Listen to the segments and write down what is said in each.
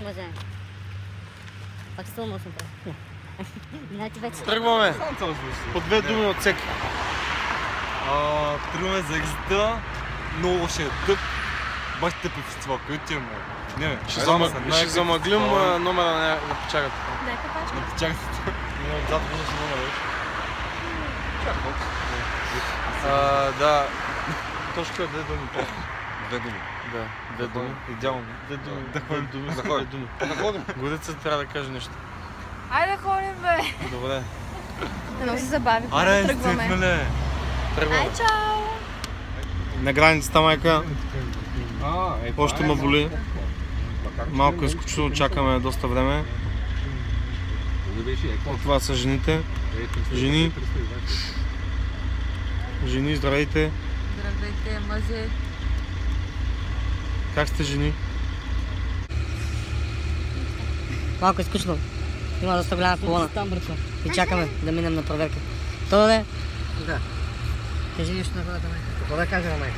може. Пак силно съм прави. Минати вече. Тръгваме. По 2 думи от всеки. Тръгваме за екзита. Много лоши е дъб. Баш тъпи фестивал, който имаме. Не, Ще замъглим номера на печагата. Дай капачка. на печагата. Не, отзад виждаш номера вече. Да. Точка 2 думи. 2 думи. Да, 2 думи. Идеално. 2 думи. Да ходим. Да ходим. Да ходим. Годеца трябва да каже нещо. Айде ходим, бе! Добре. Много се забави. Аре, Тръгваме. стихнале. Тръгваме. Ай, чао! На границата, майка. Още ме боли. Малко изключително чакаме доста време. Това са жените. Жени. Жени, здравейте. Здравейте, мъже. Как сте, жени? Малко изкучно. Има доста голяма колона. И чакаме да минем на проверка. То да. Да. Кажи нещо на хората, майка. Какво да кажа на майка?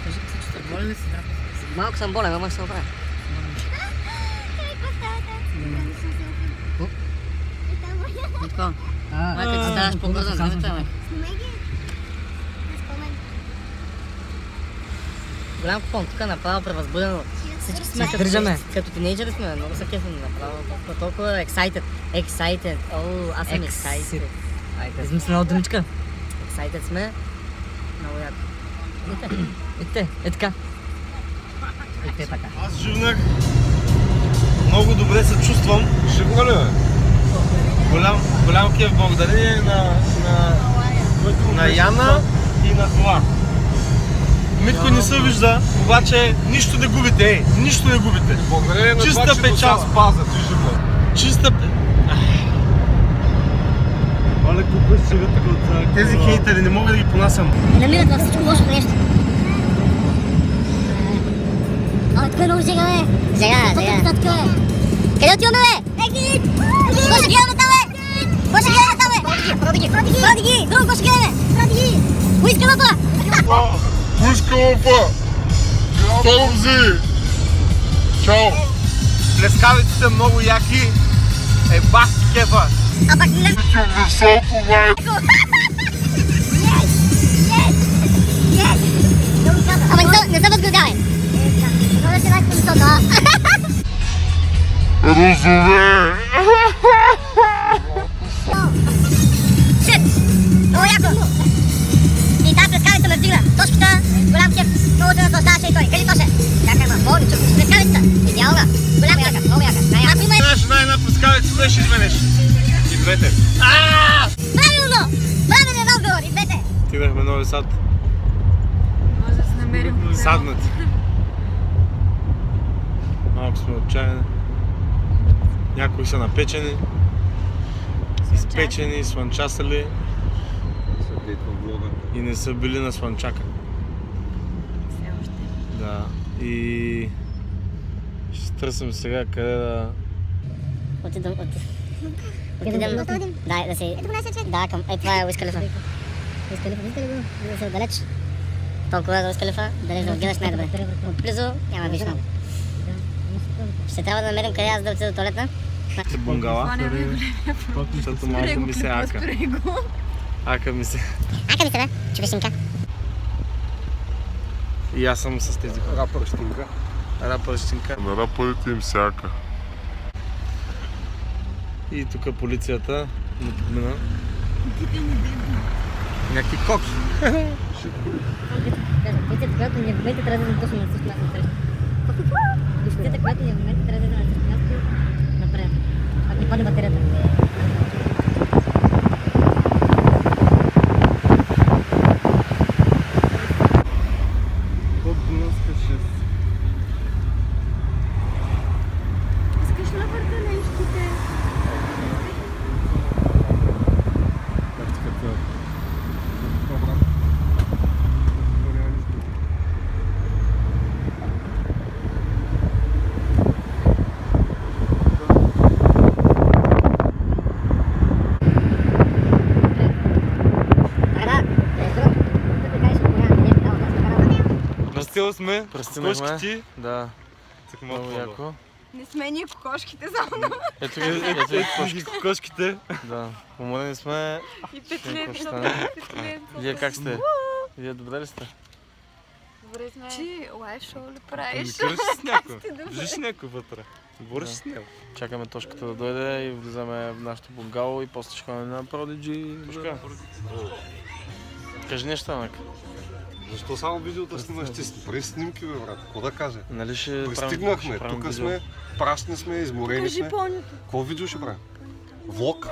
Кажи се, че болен ли си? Малко съм болен, ама ще се оправя. Така. Майка, ти ставаш по-бързо, не ме майка. Голям купон, тук направо превъзбудено. Всички сме се държаме. Като тинейджери сме, много са кефени направо. Толкова excited. Excited. О, аз съм excited. Измислена от думичка. Excited сме. Много яко. Ете, е така. Ете така. Аз живнах. Много добре се чувствам. Живна ли, бе? Голям кеф, благодарение на Яна и на това. Митко не се вижда, обаче нищо не губите, нищо не губите. Благодарение на Чиста това, че печал. го спазват и живна. Чиста Оле, купиш си от тези хейтери не мога да ги понасям. Намират във всичко лошо нещо. Тук е много жега, бе. Жега. Къде отиваме, бе? Екзит! Кой ще гледаме там, бе? Кой ще гледаме там, бе? Проди ги! Друго, кой ще гледаме? Проди ги! Поиска лъпа! Пуска лъпа! Томзи! Чао! Плескавиците са много яки. Баски кефа. А пак не... Високо, майко! Ама не се възгодявай! Много да се лайк по-високо, а? Розове! Шит! Много яко! И тази плескавица ме вдигна. Точката, голям кеф. Много се наслаждаваше и той. Кажи, Тоше. Чакай, ма, болничък. Плескавицата. Идеална. Голям яка, много яка. Ако има... Знаеш, една плескавица, да ще изменеш. И двете. Правилно! Правилен отговор, и двете! Стигнахме Нови Сад. Може да се намерим хотел. Саднати. Малко сме отчаяни. Някои са напечени, изпечени, свънчасали и не са били на свънчака. Все още. Да. И ще търсим сега къде да... Отидем. Да, да си... Да, към... Това е Уиз Калифа. Уиз Калифа, виждате ли го? Да се далеч. Толкова е за Уиз Калифа, далеч да отгледаш най-добре. Отблизо няма виж много. Ще трябва да намерим къде аз да отида до туалетна. Бунгала. Това не е големия проблем. Защото малко ми се ака. Спрей го. Ака ми се. Ака ми се, бе? Чувешинка. И аз съм с тези хора. Рапърщинка. Рапърщинка. На рапърите им сяка. И тук полицията не подмина. Някакви коки. Полицията, която ни в момента трябва да точно на същото място насреща. Полицията, която ни в момента трябва да на същото място напред. Ако ни падне батерията. Искаш на въртележките? Кръстил сме. Пръстинахме. Кошките. Да. Цък Много яко. Не сме ние кокошките само. Ето ги кокошките. Да, уморени сме. И петлението. Вие как сте? Вие добре ли сте? Добре сме. Ти лайв шоу ли правиш? Говориш с някой. Виждаш някой вътре. Говориш с него. Чакаме Тошката да дойде и влизаме в нашото бунгало и после ще ходим на Prodigy. Тошка. Кажи нещо, Нак. Защо само видеото снимаш? Ти прави снимки, бе, брат. Какво да кажа? Нали ще пристигнахме, тук сме, прашни сме, изморени сме. Какво видео ще правим? Влог?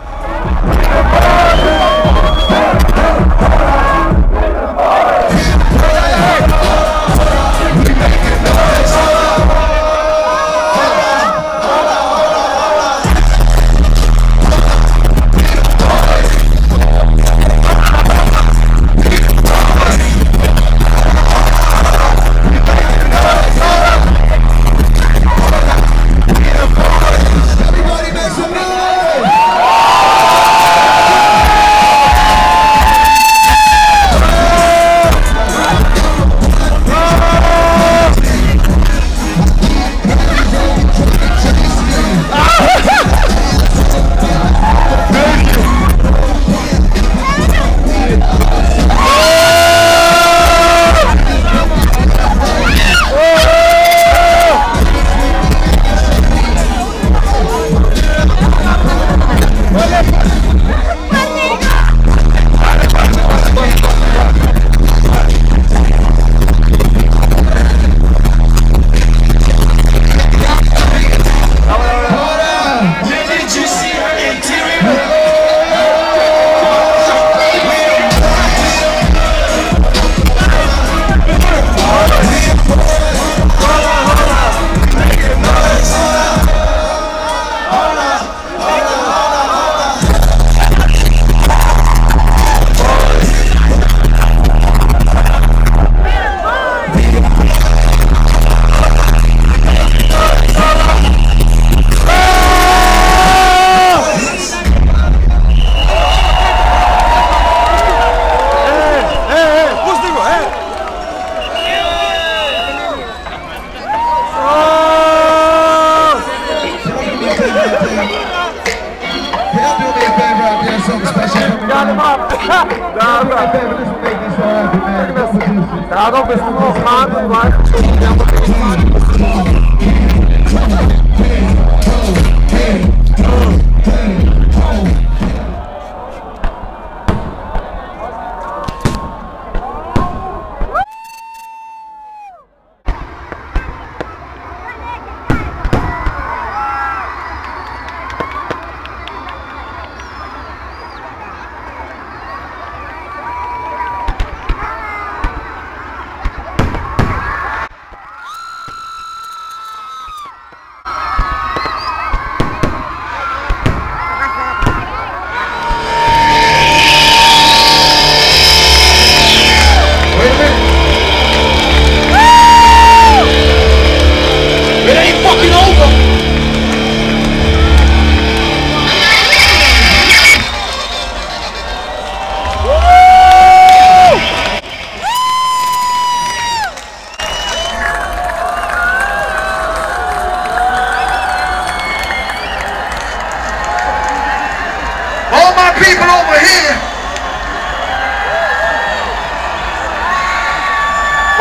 People over here,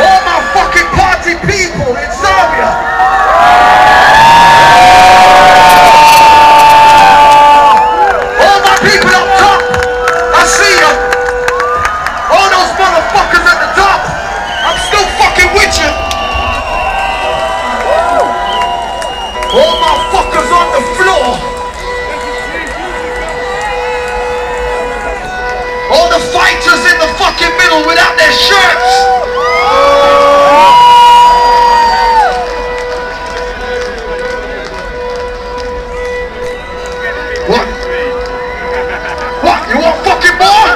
all my fucking party people in Zambia, all my people up top, I see you, all those motherfuckers at the top, I'm still fucking with you, all my fuckers on the floor. All the fighters in the fucking middle without their shirts. What? What? You want fucking more?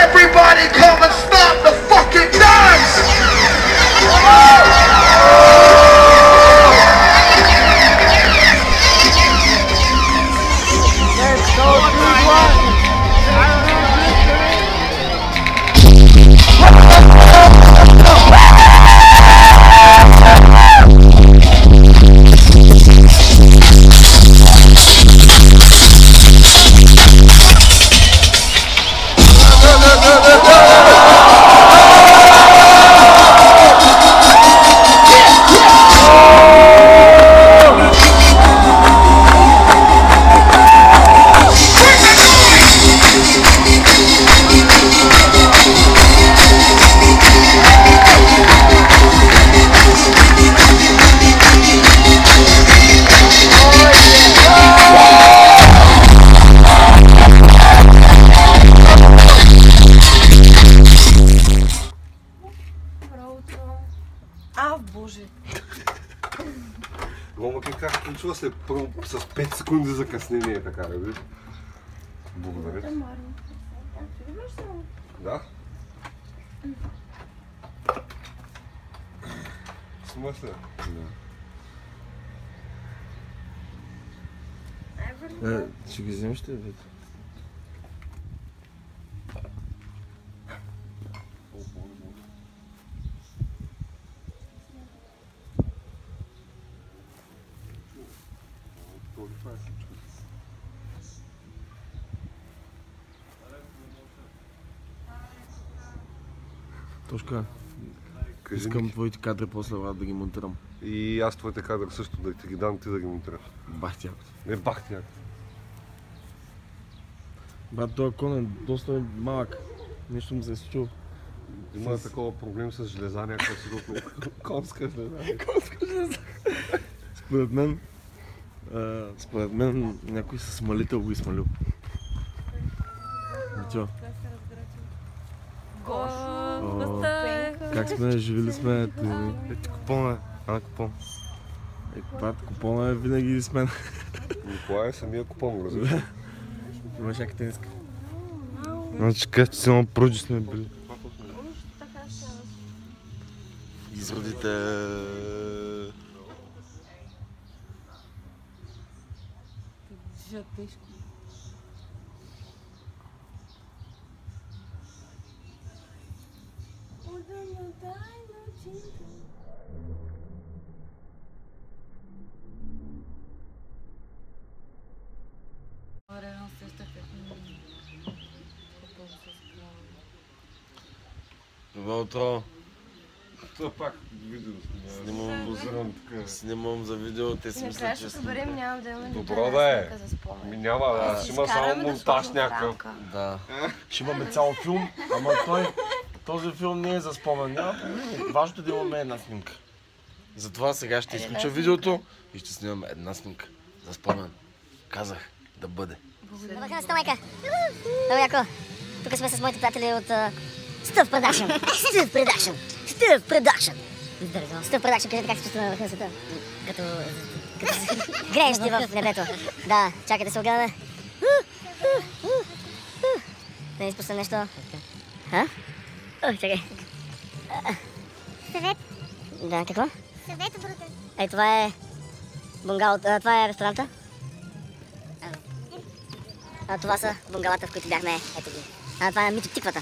Everybody come and start the fucking dance. Let's go, Рома, как включва се първо с 5 секунди закъснение, така да видиш. Благодаря. Да? Снима се. Да. Ще ги вземеш ли, бе? Тошка, искам твоите кадри после да ги монтирам. И аз твоите кадри също да ти ги дам, ти да ги монтираш. Бах ти якото. Не бах ти яко. Брат, този кон е доста малък. Нещо му се е случило. Има такова проблем с железания, който си допне. Конска железания. Според мен някой със смалител го измалил. Чо? Как сме, живили сме. Купон е, Ана купон. Брат, купона е винаги с мен. Николай е самия купон, разбира. Имаш яка тениска. Значи къде си на проди сме били. Изводите... Добро утро. Това пак видео Снимам за видео, те си мислят, че съберем, няма да имаме Добро да е. Няма, ще има само монтаж някакъв. Да. Ще имаме цял филм, ама този филм не е за спомен. Няма проблеми. Важното е да имаме една снимка. Затова сега ще изключа видеото и ще снимаме една снимка. За спомен. Казах да бъде. Добър ден, майка! Много яко! Тук сме с моите приятели от Stuff Production! Stuff Production! Stuff Production! Stuff Production, кажете как се чувства на върха на света? Като грееш ти в небето. Да, чакай да се огледаме. Да не изпуснем нещо. А? О, чакай. Съвет. Да, какво? Съвет, брате. Ей, това е бунгало, това е ресторанта. Това са бунгалата, в които бяхме. Ето ги. Това е Митю Тиквата.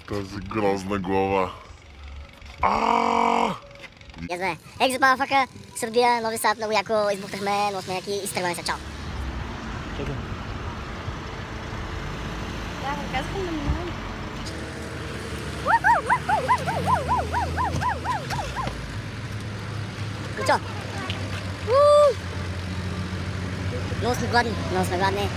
Тази грозна глава. Я знае. Екзит мафака, Сърбия, Нови Сад, много яко избухтахме, но сме яки и изтръгваме се. Чао. Да, казахме да минаваме. Кучо! Много сме гладни. Много сме гладни.